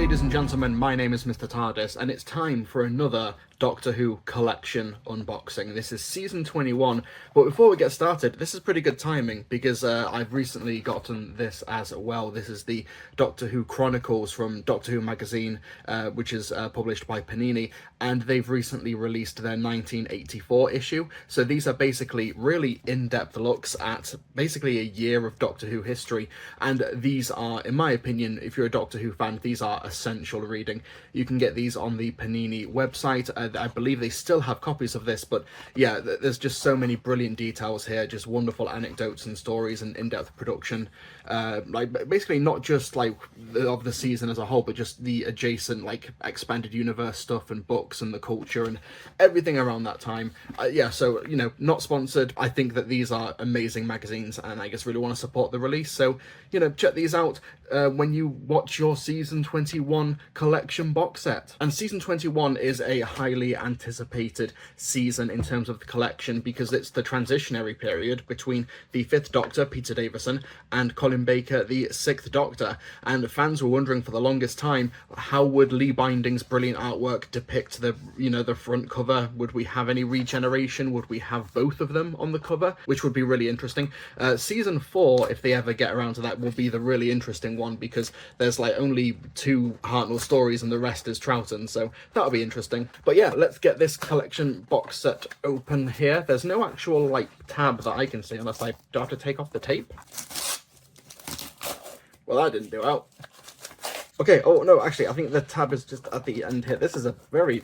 ladies and gentlemen, my name is Mr. TARDIS, and it's time for another Doctor Who collection unboxing. This is season 21, but before we get started, this is pretty good timing because I've recently gotten this as well. This is the Doctor Who Chronicles from Doctor Who magazine, which is published by Panini, and they've recently released their 1984 issue. So these are basically really in-depth looks at basically a year of Doctor Who history, and these are, in my opinion, if you're a Doctor Who fan, these are essential reading. You can get these on the Panini website. I believe they still have copies of this, but yeah, there's just so many brilliant details here, just wonderful anecdotes and stories and in-depth production. Like basically not just like of the season as a whole, but just the adjacent like expanded universe stuff and books and the culture and everything around that time. Yeah, so you know, not sponsored. I think that these are amazing magazines, and I just really want to support the release. So you know, check these out when you watch your season 21 collection box set. And season 21 is a highly anticipated season in terms of the collection because it's the transitionary period between the 5th Doctor, Peter Davison, and Colin Baker, the 6th Doctor. And fans were wondering for the longest time, how would Lee Binding's brilliant artwork depict the, you know, the front cover? Would we have any regeneration? Would we have both of them on the cover? Which would be really interesting. Season 4, if they ever get around to that, will be the really interesting one because there's like only 2 Hartnell stories and the rest is Troughton, so that'll be interesting. But yeah, let's get this collection box set open here. There's no actual like tab that I can see unless I do have to take off the tape. Well, that didn't do out. Okay, oh no, actually I think the tab is just at the end here. This is a very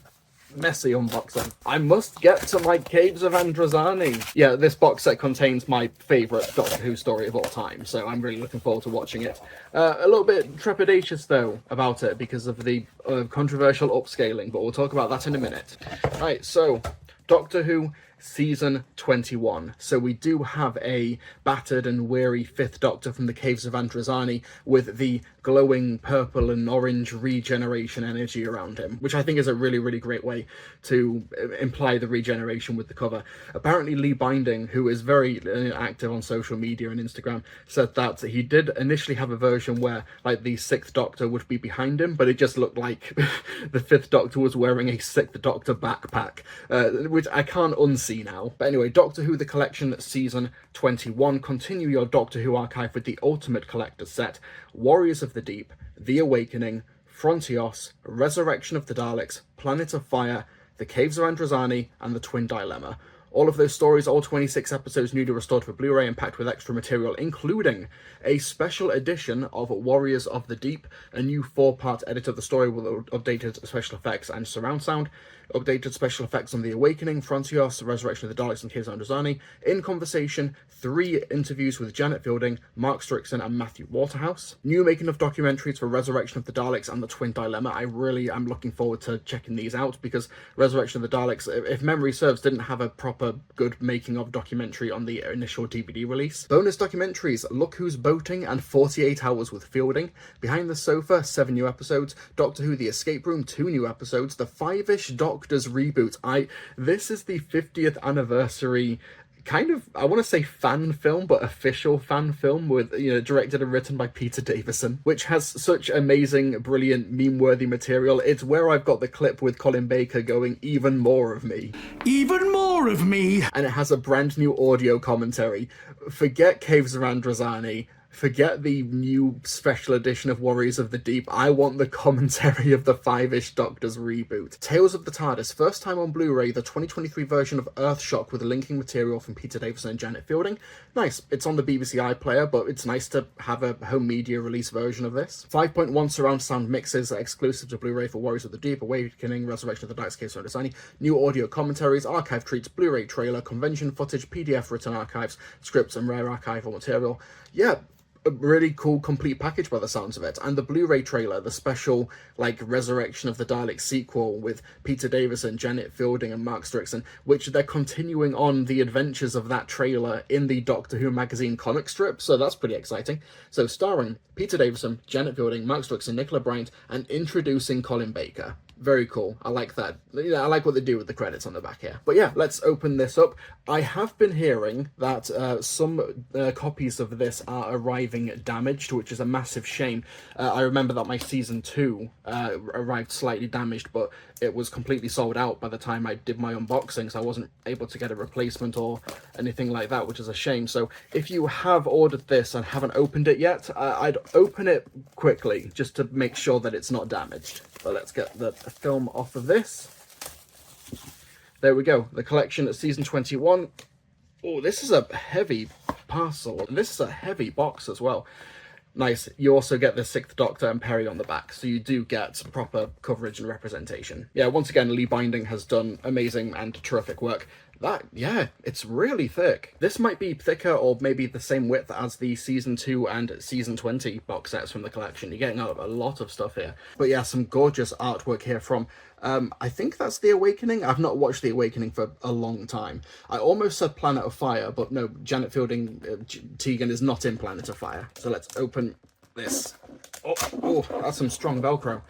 messy unboxing. I must get to my Caves of Androzani. Yeah, this box set contains my favourite Doctor Who story of all time, so I'm really looking forward to watching it. A little bit trepidatious though about it because of the controversial upscaling, but we'll talk about that in a minute. Right, so Doctor Who Season 21. So we do have a battered and weary 5th Doctor from the Caves of Androzani with the glowing purple and orange regeneration energy around him, which I think is a really, really great way to imply the regeneration with the cover. Apparently Lee Binding, who is very active on social media and Instagram, said that he did initially have a version where like the 6th Doctor would be behind him, but it just looked like the 5th Doctor was wearing a 6th Doctor backpack, which I can't unsee now. But anyway, Doctor Who The Collection Season 21. Continue your Doctor Who archive with the Ultimate Collector's Set, Warriors of the Deep, The Awakening, Frontios, Resurrection of the Daleks, Planet of Fire, The Caves of Androzani, and The Twin Dilemma. All of those stories, all 26 episodes newly restored for Blu-ray and packed with extra material, including a special edition of Warriors of the Deep, a new 4-part edit of the story with updated special effects and surround sound, updated special effects on The Awakening, Frontios, Resurrection of the Daleks, and Caves of Androzani. In conversation, 3 interviews with Janet Fielding, Mark Strickson, and Matthew Waterhouse. New making of documentaries for Resurrection of the Daleks and The Twin Dilemma. I really am looking forward to checking these out because Resurrection of the Daleks, if memory serves, didn't have a proper good making of documentary on the initial DVD release. Bonus documentaries, Look Who's Boating and 48 Hours with Fielding, Behind the Sofa, 7 new episodes, Doctor Who The Escape Room, 2 new episodes, the 5-ish Doctors reboot. This is the 50th anniversary kind of, I want to say fan film, but official fan film with, you know, directed and written by Peter Davison, which has such amazing, brilliant, meme-worthy material. It's where I've got the clip with Colin Baker going, "Even more of me. Even more of me." And it has a brand new audio commentary. Forget Caves of Androzani. Forget the new special edition of Warriors of the Deep. I want the commentary of the 5-ish Doctors reboot. Tales of the TARDIS, first time on Blu-ray, the 2023 version of Earthshock with linking material from Peter Davison and Janet Fielding. Nice. It's on the BBC iPlayer, but it's nice to have a home media release version of this. 5.1 surround sound mixes are exclusive to Blu-ray for Warriors of the Deep, Awakening, Resurrection of the Daleks, Caves of Androzani. New audio commentaries, archive treats, Blu-ray trailer, convention footage, PDF written archives, scripts, and rare archival material. Yeah, a really cool complete package by the sounds of it. And the Blu-ray trailer, the special like Resurrection of the Daleks sequel with Peter Davison, Janet Fielding, and Mark Strickson, which they're continuing on the adventures of that trailer in the Doctor Who magazine comic strip, so that's pretty exciting. So starring Peter Davison, Janet Fielding, Mark Strickson, Nicola Bryant, and introducing Colin Baker. very cool. I like that. You know, I like what they do with the credits on the back here. But yeah, let's open this up. I have been hearing that some copies of this are arriving damaged, which is a massive shame. I remember that my season 2 arrived slightly damaged, but it was completely sold out by the time I did my unboxing, so I wasn't able to get a replacement or anything like that, which is a shame. So if you have ordered this and haven't opened it yet, I'd open it quickly just to make sure that it's not damaged. But let's get the film off of this. There we go. The collection at season 21. Oh, this is a heavy parcel. This is a heavy box as well. Nice. You also get the Sixth Doctor and Peri on the back, so you do get proper coverage and representation. Yeah, once again, Lee Binding has done amazing and terrific work. That, yeah, it's really thick. This might be thicker or maybe the same width as the season 2 and season 20 box sets from the collection. You're getting a lot of stuff here. But yeah, some gorgeous artwork here from, I think that's The Awakening. I've not watched The Awakening for a long time. I almost said Planet of Fire, but no, Janet Fielding Tegan is not in Planet of Fire. So let's open this. Oh, that's some strong Velcro.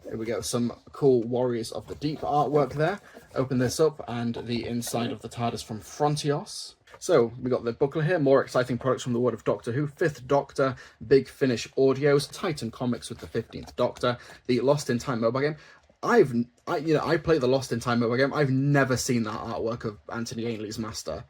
Here we go, some cool Warriors of the Deep artwork there. Open this up, and the inside of the TARDIS from Frontios. So, we got the booklet here, more exciting products from the world of Doctor Who, Fifth Doctor, Big Finish Audios, Titan Comics with the 15th Doctor, the Lost in Time mobile game. I play the Lost in Time mobile game. I've never seen that artwork of Anthony Ainley's Master.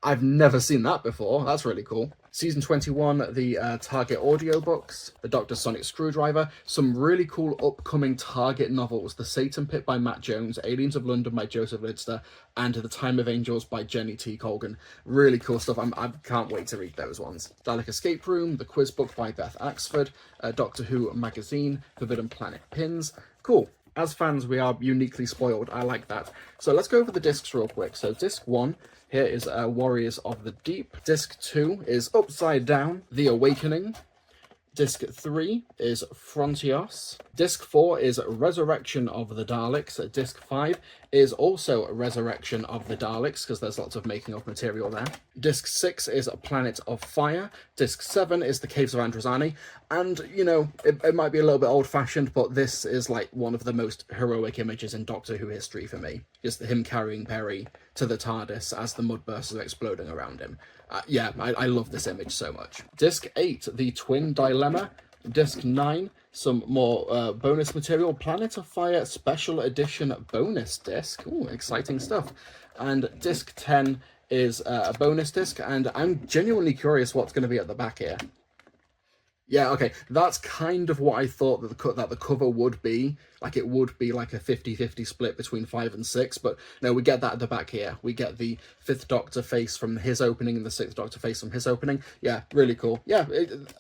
I've never seen that before. That's really cool. Season 21, the Target audiobooks, the Dr. Sonic Screwdriver, some really cool upcoming Target novels, The Satan Pit by Matt Jones, Aliens of London by Joseph Lidster, and The Time of Angels by Jenny T. Colgan. Really cool stuff. I can't wait to read those ones. Dalek Escape Room, The Quiz Book by Beth Axford, Doctor Who magazine, Forbidden Planet pins. Cool. As fans, we are uniquely spoiled. I like that. So let's go over the discs real quick. So disc 1, here is Warriors of the Deep. Disc 2 is Upside Down, The Awakening. Disc 3 is Frontios. Disc 4 is Resurrection of the Daleks. Disc 5 is also Resurrection of the Daleks, because there's lots of making of material there. Disc 6 is Planet of Fire. Disc 7 is The Caves of Androzani. And, you know, it might be a little bit old-fashioned, but this is like one of the most heroic images in Doctor Who history for me. Just him carrying Peri to the TARDIS as the mud bursts are exploding around him. Yeah, I love this image so much. Disc 8, The Twin Dilemma. Disc 9, some more bonus material. Planet of Fire Special Edition bonus disc. Ooh, exciting stuff. And Disc 10 is a bonus disc, and I'm genuinely curious what's going to be at the back here. Yeah, okay, that's kind of what I thought that the cover would be. Like, it would be like a 50-50 split between 5 and 6, but no, we get that at the back here. We get the 5th Doctor face from his opening and the 6th Doctor face from his opening. Yeah, really cool. Yeah,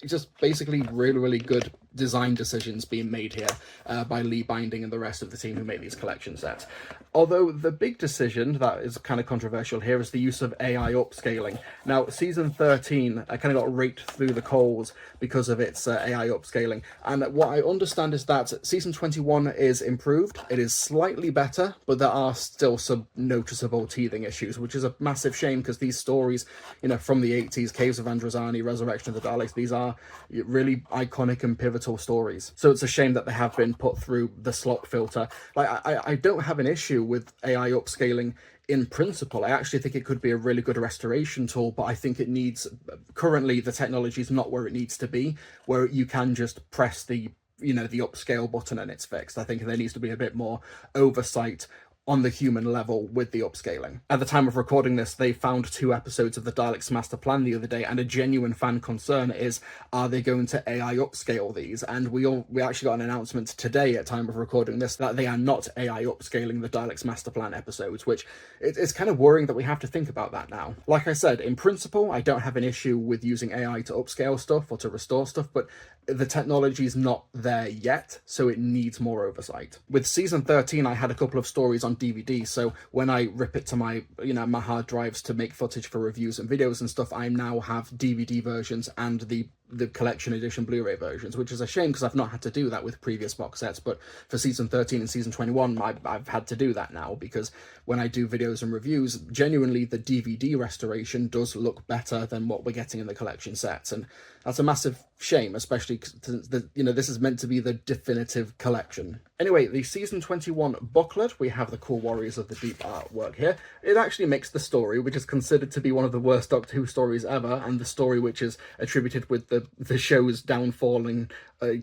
just basically really, really good design decisions being made here by Lee Binding and the rest of the team who made these collection sets. Although the big decision that is kind of controversial here is the use of AI upscaling. Now, season 13 kind of got raked through the coals because of its AI upscaling, and what I understand is that season 21 is improved. It is slightly better, but there are still some noticeable teething issues, which is a massive shame because these stories, you know, from the 80s, Caves of Androzani, Resurrection of the Daleks, these are really iconic and pivotal stories. So it's a shame that they have been put through the slop filter. Like, I don't have an issue with AI upscaling in principle. I actually think it could be a really good restoration tool, but I think it needs, currently the technology is not where it needs to be, where you can just press the, you know, the upscale button and it's fixed. I think there needs to be a bit more oversight on the human level with the upscaling. At the time of recording this, they found 2 episodes of the Daleks Master Plan the other day, and a genuine fan concern is, are they going to AI upscale these? And we actually got an announcement today at time of recording this that they are not AI upscaling the Daleks Master Plan episodes, which it's kind of worrying that we have to think about that now. Like I said, in principle, I don't have an issue with using AI to upscale stuff or to restore stuff, but the technology is not there yet, so it needs more oversight. With season 13, I had a couple of stories on DVD, so when I rip it to my, you know, my hard drives to make footage for reviews and videos and stuff, I now have DVD versions and the the collection edition Blu-ray versions, which is a shame because I've not had to do that with previous box sets, but for season 13 and season 21 I've had to do that now, because when I do videos and reviews, genuinely the DVD restoration does look better than what we're getting in the collection sets, and that's a massive shame, especially because this is meant to be the definitive collection. Anyway, the season 21 booklet, we have the cool Warriors of the Deep artwork here. It actually makes the story, which is considered to be one of the worst Doctor Who stories ever, and the story which is attributed with the show's downfall and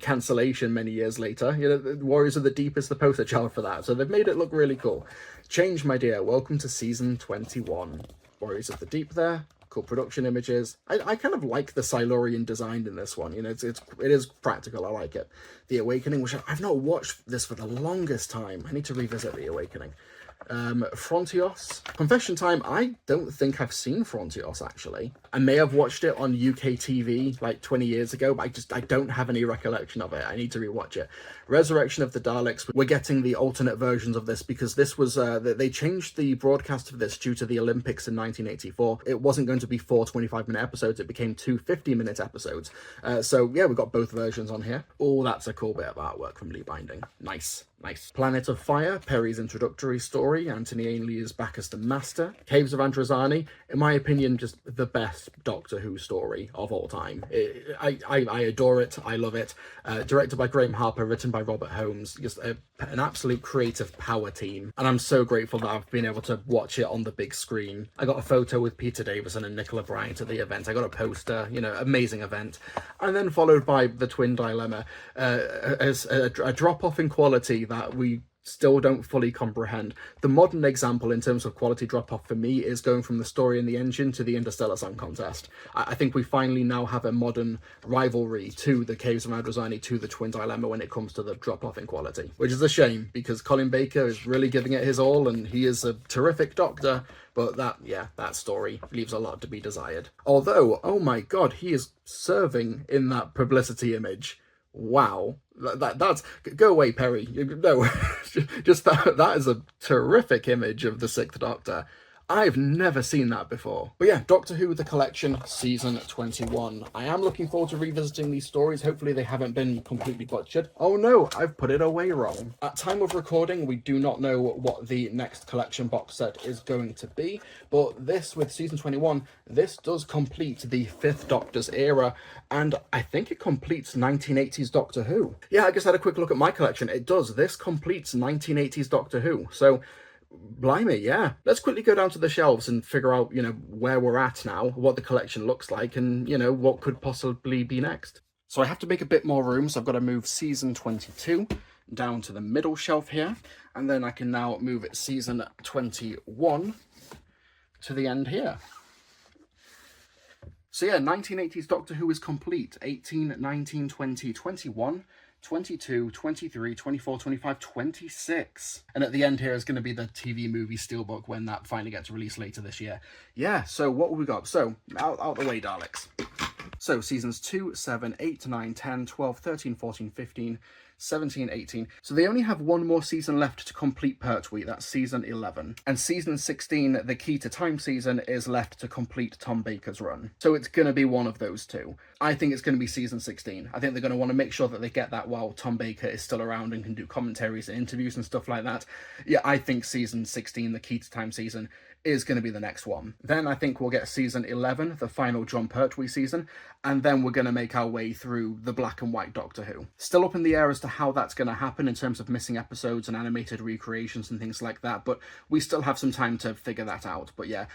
cancellation many years later. The Warriors of the Deep is the poster child for that, so they've made it look really cool. Change, my dear, welcome to season 21. Warriors of the Deep there. Cool production images. I kind of like the Silurian design in this one. It is practical. I like it. The Awakening, which I've not watched this for the longest time. I need to revisit The Awakening. Frontios. Confession time, I don't think I've seen Frontios, actually. I may have watched it on UK TV like 20 years ago, but I don't have any recollection of it. I need to rewatch it. Resurrection of the Daleks. We're getting the alternate versions of this because this was, they changed the broadcast of this due to the Olympics in 1984. It wasn't going to be 4 25-minute episodes, it became 2 50-minute episodes. So yeah, we've got both versions on here. Oh, that's a cool bit of artwork from Lee Binding. Nice. Nice. Planet of Fire, Perry's introductory story. Anthony Ainley is back as the Master. Caves of Androzani, in my opinion, just the best Doctor Who story of all time. I adore it. I love it. Directed by Graham Harper, written by Robert Holmes. Just an absolute creative power team. And I'm so grateful that I've been able to watch it on the big screen. I got a photo with Peter Davison and Nicola Bryant at the event. I got a poster, amazing event. And then followed by The Twin Dilemma, as a drop-off in quality that we still don't fully comprehend. The modern example in terms of quality drop-off for me is going from The Story in the Engine to the Interstellar Song Contest. I think we finally now have a modern rivalry to the Caves of Androzani, to the Twin Dilemma when it comes to the drop-off in quality, which is a shame because Colin Baker is really giving it his all and he is a terrific Doctor, but that story leaves a lot to be desired. Although, oh my god, he is serving in that publicity image. Wow. That's go away, Perry. No, just that is a terrific image of the Sixth Doctor. I've never seen that before. But yeah, Doctor Who The Collection, Season 21. I am looking forward to revisiting these stories. Hopefully they haven't been completely butchered. Oh no, I've put it away wrong. At time of recording, we do not know what the next collection box set is going to be. But this, with Season 21, this does complete the 5th Doctor's era. And I think it completes 1980s Doctor Who. Yeah, I guess I had a quick look at my collection. It does. This completes 1980s Doctor Who. So blimey, yeah. Let's quickly go down to the shelves and figure out, where we're at now, what the collection looks like, and, what could possibly be next. So I have to make a bit more room, so I've got to move Season 22 down to the middle shelf here, and then I can now move it Season 21 to the end here. So yeah, 1980s Doctor Who is complete. 18, 19, 20, 21... 22, 23, 24, 25, 26. And at the end here is going to be the TV movie Steelbook when that finally gets released later this year. Yeah, so what have we got? So, out the way, Daleks. So, seasons 2, 7, 8, 9, 10, 12, 13, 14, 15, 17, 18. So they only have one more season left to complete Pertwee. That's season 11. And season 16, the Key to Time season, is left to complete Tom Baker's run. So it's going to be one of those two. I think it's going to be season 16. I think they're going to want to make sure that they get that while Tom Baker is still around and can do commentaries and interviews and stuff like that. Yeah, I think season 16, the Key to Time season, is going to be the next one. Then I think we'll get season 11, the final Jon Pertwee season, and then we're going to make our way through the black and white Doctor Who. Still up in the air as to how that's going to happen in terms of missing episodes and animated recreations and things like that, but we still have some time to figure that out. But yeah,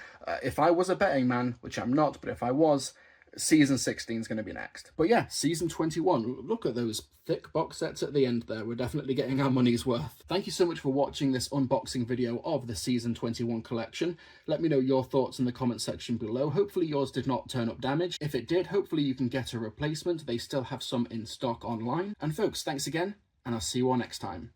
if I was a betting man, which I'm not, but if I was, season 16 is going to be next. But yeah, season 21. Look at those thick box sets at the end there. We're definitely getting our money's worth. Thank you so much for watching this unboxing video of the season 21 collection. Let me know your thoughts in the comment section below. Hopefully yours did not turn up damaged. If it did, hopefully you can get a replacement. They still have some in stock online. And folks, thanks again, and I'll see you all next time.